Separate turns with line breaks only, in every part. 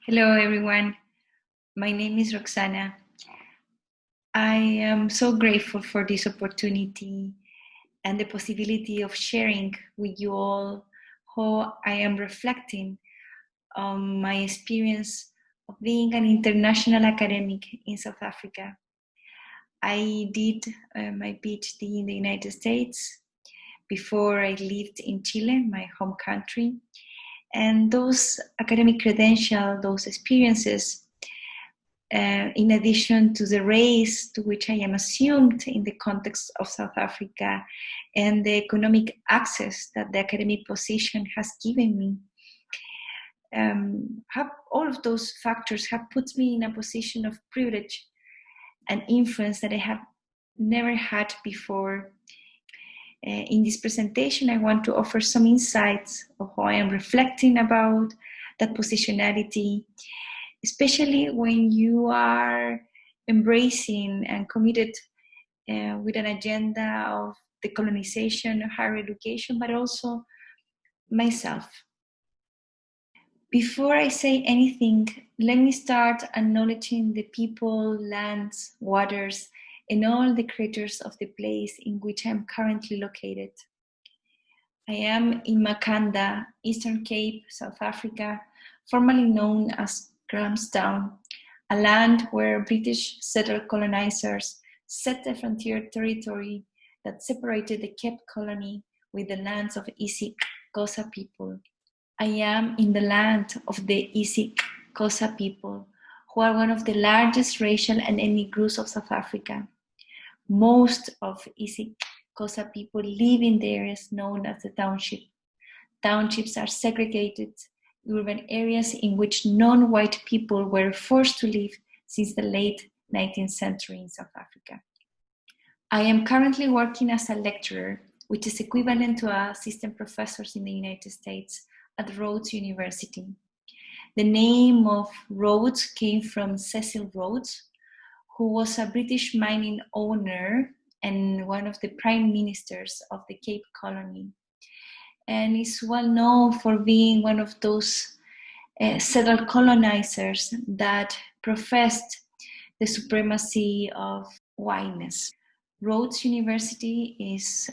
Hello, everyone. My name is Roxana. I am so grateful for this opportunity and the possibility of sharing with you all how I am reflecting on my experience of being an international academic in South Africa. I did my PhD in the United States before I lived in Chile, my home country. And those academic credentials, those experiences, in addition to the race to which I am assumed in the context of South Africa and the economic access that the academic position has given me, all of those factors have put me in a position of privilege and influence that I have never had before. In this presentation, I want to offer some insights of how I am reflecting about that positionality, especially when you are embracing and committed with an agenda of the colonization of higher education, but also myself. Before I say anything, let me start acknowledging the people, lands, waters, and all the creatures of the place in which I am currently located. I am in Makanda, Eastern Cape, South Africa, formerly known as Grahamstown, a land where British settled colonizers set the frontier territory that separated the Cape Colony with the lands of isiXhosa people. I am in the land of the isiXhosa people, who are one of the largest racial and ethnic groups of South Africa. Most of isiXhosa people live in the areas known as the township. Townships are segregated urban areas in which non-white people were forced to live since the late 19th century in South Africa. I am currently working as a lecturer, which is equivalent to assistant professors in the United States at Rhodes University. The name of Rhodes came from Cecil Rhodes, who was a British mining owner and one of the prime ministers of the Cape Colony, and is well known for being one of those settled colonizers that professed the supremacy of whiteness. Rhodes University is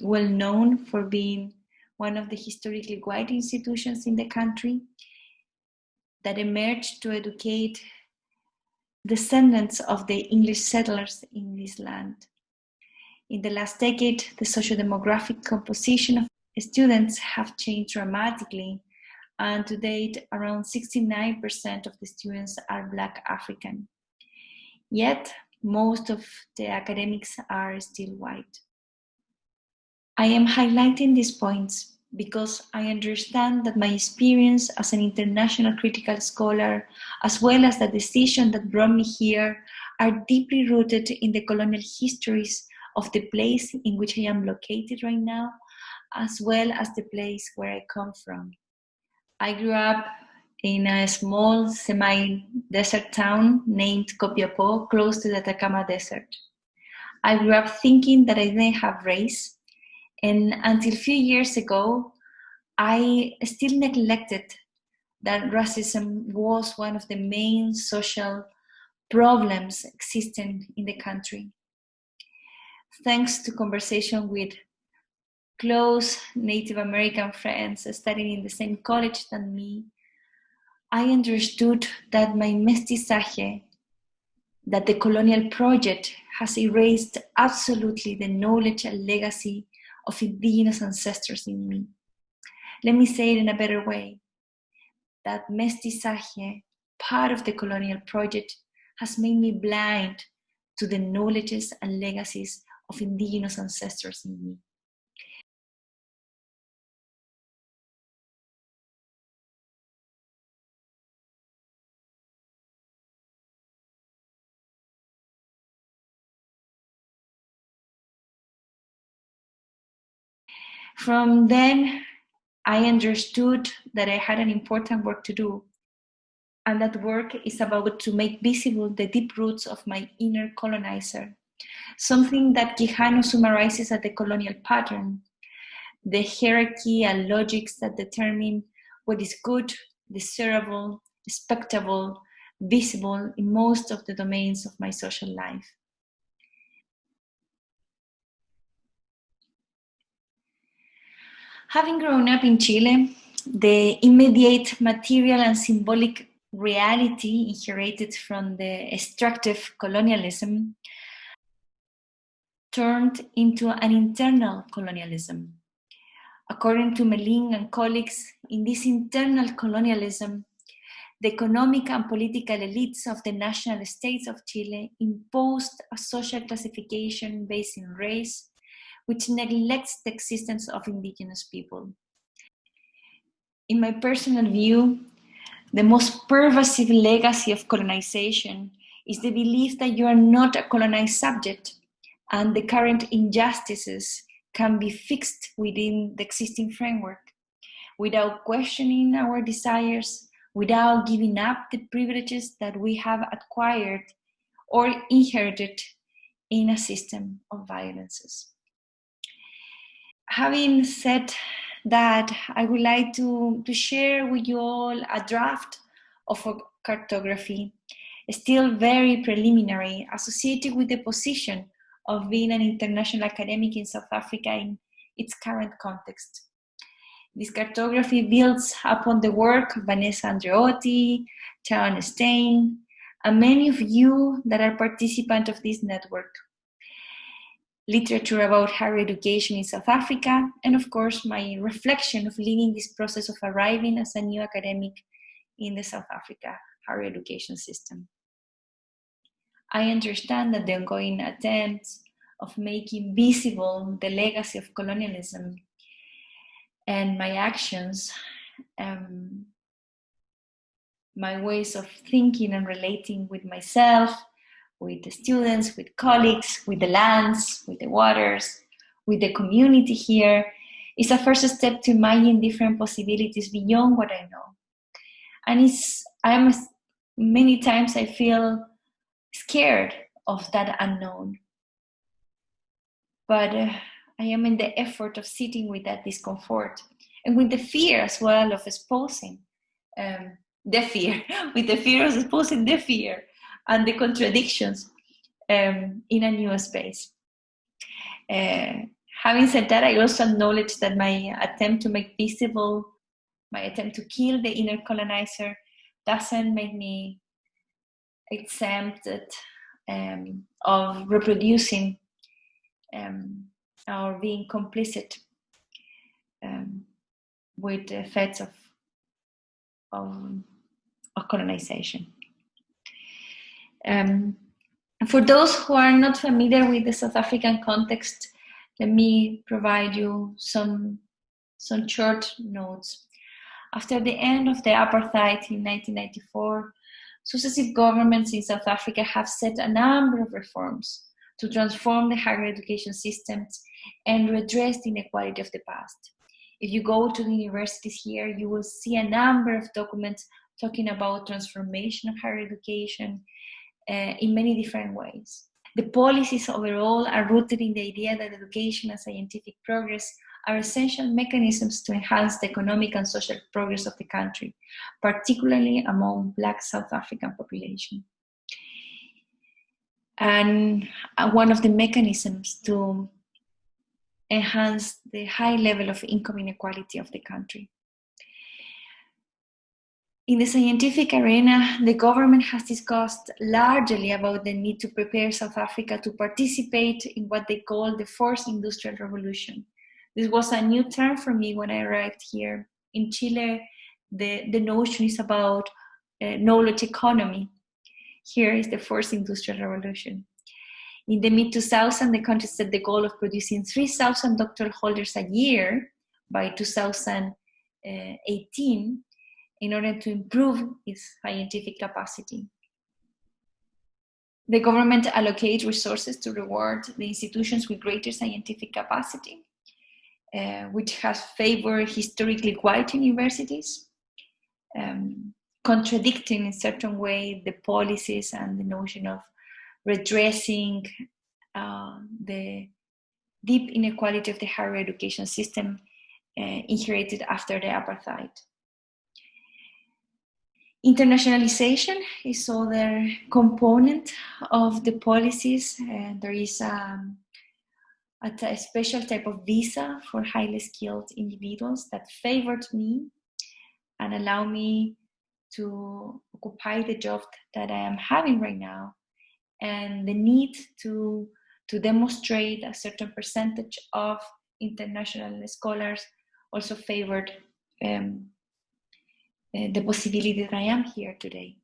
well known for being one of the historically white institutions in the country that emerged to educate descendants of the English settlers in this land. In the last decade, the socio-demographic composition of students have changed dramatically, and to date, around 69% of the students are Black African. Yet, most of the academics are still white. I am highlighting these points because I understand that my experience as an international critical scholar, as well as the decision that brought me here, are deeply rooted in the colonial histories of the place in which I am located right now, as well as the place where I come from. I grew up in a small semi-desert town named Copiapó, close to the Atacama Desert. I grew up thinking that I didn't have race, and until a few years ago, I still neglected that racism was one of the main social problems existing in the country. Thanks to conversation with close Native American friends studying in the same college than me, I understood that my mestizaje, that the colonial project has erased absolutely the knowledge and legacy of indigenous ancestors in me. Let me say it in a better way. That mestizaje, part of the colonial project, has made me blind to the knowledges and legacies of indigenous ancestors in me. From then, I understood that I had an important work to do, and that work is about to make visible the deep roots of my inner colonizer, something that Quijano summarizes as the colonial pattern, the hierarchy and logics that determine what is good, desirable, respectable, visible in most of the domains of my social life. Having grown up in Chile, the immediate material and symbolic reality inherited from the extractive colonialism turned into an internal colonialism. According to Melin and colleagues, in this internal colonialism, the economic and political elites of the national states of Chile imposed a social classification based in race, which neglects the existence of indigenous people. In my personal view, the most pervasive legacy of colonization is the belief that you are not a colonized subject and the current injustices can be fixed within the existing framework without questioning our desires, without giving up the privileges that we have acquired or inherited in a system of violences. Having said that, I would like to share with you all a draft of a cartography, still very preliminary, associated with the position of being an international academic in South Africa in its current context. This cartography builds upon the work of Vanessa Andreotti, Sharon Stein, and many of you that are participants of this network. Literature about higher education in South Africa, and of course my reflection of leading this process of arriving as a new academic in the South Africa higher education system. I understand that the ongoing attempts of making visible the legacy of colonialism and my actions, my ways of thinking and relating with myself, with the students, with colleagues, with the lands, with the waters, with the community here, is a first step to imagine different possibilities beyond what I know. And many times I feel scared of that unknown. But I am in the effort of sitting with that discomfort and with the fear as well of exposing the fear, with the fear of exposing the fear and the contradictions in a new space. Having said that, I also acknowledge that my attempt to make visible, my attempt to kill the inner colonizer doesn't make me exempted of reproducing or being complicit with the effects of colonization. For those who are not familiar with the South African context, let me provide you some short notes. After the end of the apartheid in 1994, successive governments in South Africa have set a number of reforms to transform the higher education systems and redress the inequality of the past. If you go to the universities here, you will see a number of documents talking about transformation of higher education in many different ways. The policies overall are rooted in the idea that education and scientific progress are essential mechanisms to enhance the economic and social progress of the country, particularly among Black South African population. And one of the mechanisms to enhance the high level of income inequality of the country. In the scientific arena, the government has discussed largely about the need to prepare South Africa to participate in what they call the fourth industrial revolution. This was a new term for me when I arrived here. In Chile, the notion is about knowledge economy. Here is the fourth industrial revolution. In the mid-2000s, the country set the goal of producing 3,000 doctoral holders a year by 2018 in order to improve its scientific capacity. The government allocates resources to reward the institutions with greater scientific capacity, which has favored historically white universities, contradicting in a certain way the policies and the notion of redressing the deep inequality of the higher education system inherited after the apartheid. Internationalization is other component of the policies. There is a special type of visa for highly skilled individuals that favored me and allow me to occupy the job that I am having right now. And the need to demonstrate a certain percentage of international scholars also favored the possibility that I am here today.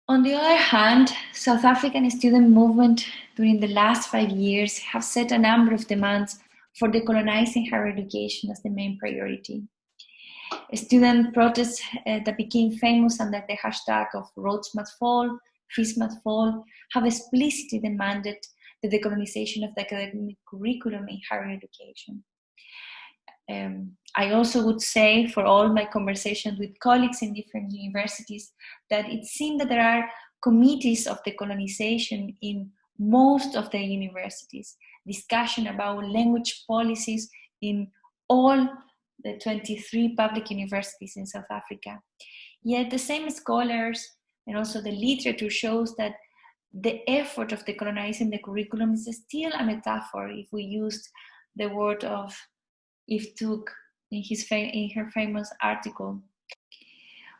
On the other hand, South African student movement during the last 5 years have set a number of demands for decolonizing higher education as the main priority. Student protests that became famous under the hashtag of Rhodes Must Fall, Fees Must Fall, have explicitly demanded the decolonization of the academic curriculum in higher education. I also would say, for all my conversations with colleagues in different universities, that it seems that there are committees of decolonization in most of the universities, discussion about language policies in all the 23 public universities in South Africa. Yet the same scholars and also the literature shows that the effort of decolonizing the curriculum is still a metaphor if we used the word of Eve Took in her famous article.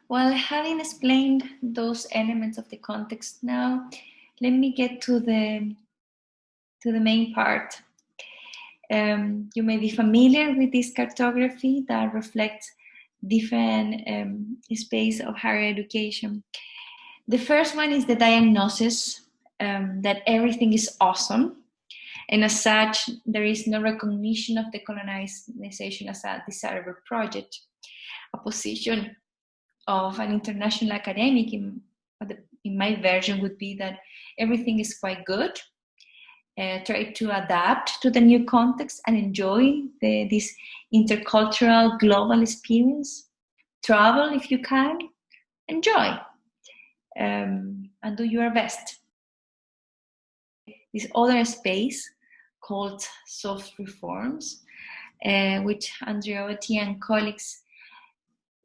Well, having explained those elements of the context now, let me get to the main part. You may be familiar with this cartography that reflects different space of higher education. The first one is the diagnosis that everything is awesome. And as such, there is no recognition of decolonization as a desirable project. A position of an international academic in my version would be that everything is quite good. Try to adapt to the new context and enjoy this intercultural global experience. Travel if you can, enjoy, and do your best. This other space called soft reforms, which Andreotti and colleagues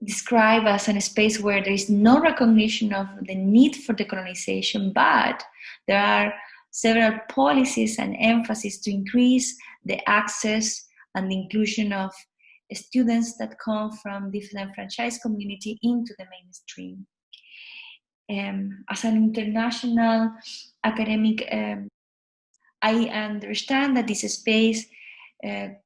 describe as a space where there is no recognition of the need for decolonization, but there are several policies and emphasis to increase the access and the inclusion of students that come from disenfranchised community into the mainstream. As an international academic, I understand that this space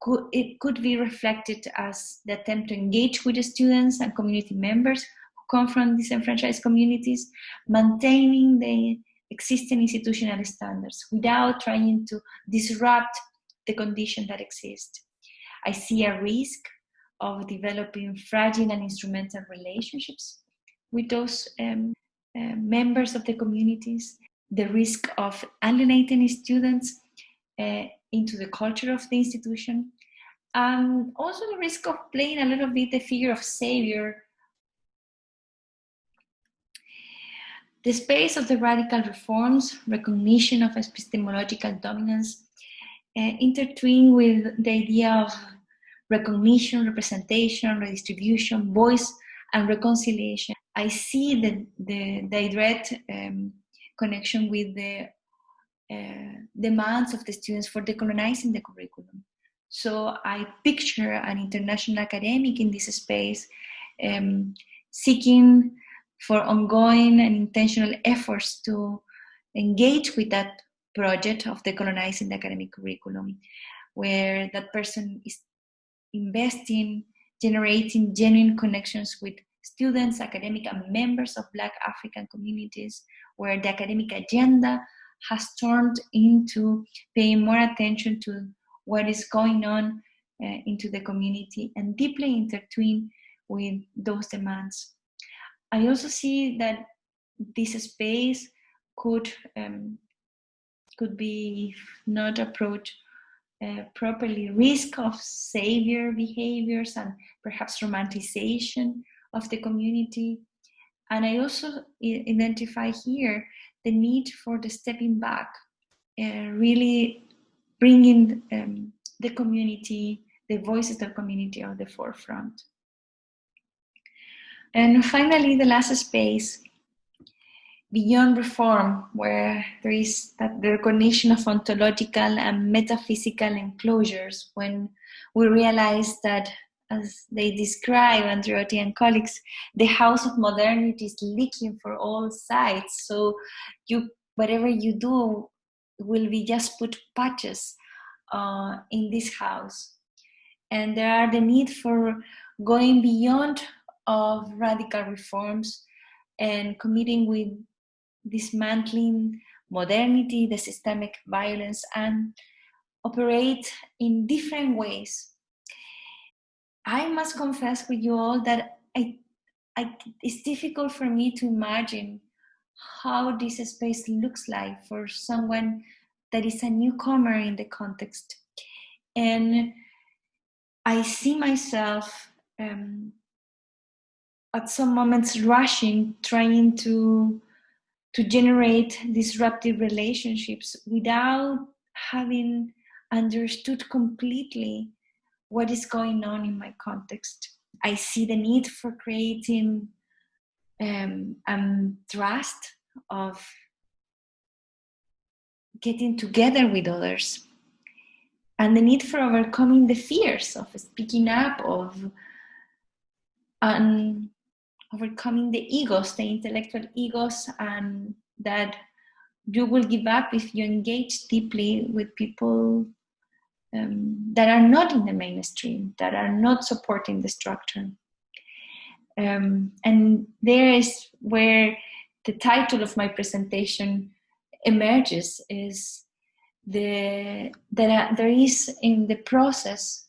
could be reflected as the attempt to engage with the students and community members who come from disenfranchised communities, maintaining the existing institutional standards without trying to disrupt the conditions that exist. I see a risk of developing fragile and instrumental relationships with those members of the communities, the risk of alienating students into the culture of the institution, and also the risk of playing a little bit the figure of savior. The space of the radical reforms, recognition of epistemological dominance, intertwine with the idea of recognition, representation, redistribution, voice, and reconciliation. I see the direct connection with the demands of the students for decolonizing the curriculum. So I picture an international academic in this space seeking for ongoing and intentional efforts to engage with that project of decolonizing the academic curriculum, where that person is investing, generating genuine connections with students, academic, and members of Black African communities, where the academic agenda has turned into paying more attention to what is going on into the community and deeply intertwined with those demands. I also see that this space could be not approached properly, risk of savior behaviors and perhaps romanticization of the community. And I also identify here the need for the stepping back, really bringing the community, the voices of the community at the forefront. And finally, the last space, beyond reform, where there is that the recognition of ontological and metaphysical enclosures, when we realize that, as they describe, Andreotti and colleagues, the house of modernity is leaking for all sides. So whatever you do will be just put patches in this house. And there are the need for going beyond of radical reforms and committing with dismantling modernity, the systemic violence, and operate in different ways. I must confess with you all that it's difficult for me to imagine how this space looks like for someone that is a newcomer in the context. And I see myself at some moments rushing, trying to generate disruptive relationships without having understood completely what is going on in my context. I see the need for creating trust, of getting together with others, and the need for overcoming the fears of speaking up, of overcoming the egos, the intellectual egos, and that you will give up if you engage deeply with people that are not in the mainstream, that are not supporting the structure. And there is where the title of my presentation emerges, is that there is, in the process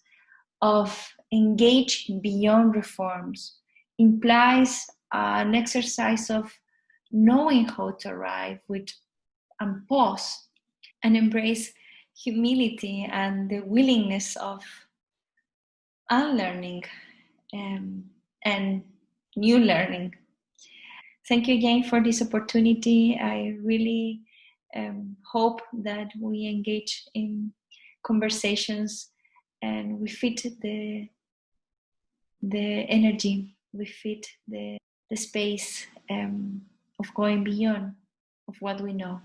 of engaging beyond reforms, implies an exercise of knowing how to arrive with and pause and embrace humility and the willingness of unlearning and new learning. Thank you again for this opportunity. I really hope that we engage in conversations and we fit the energy, we fit the space of going beyond of what we know.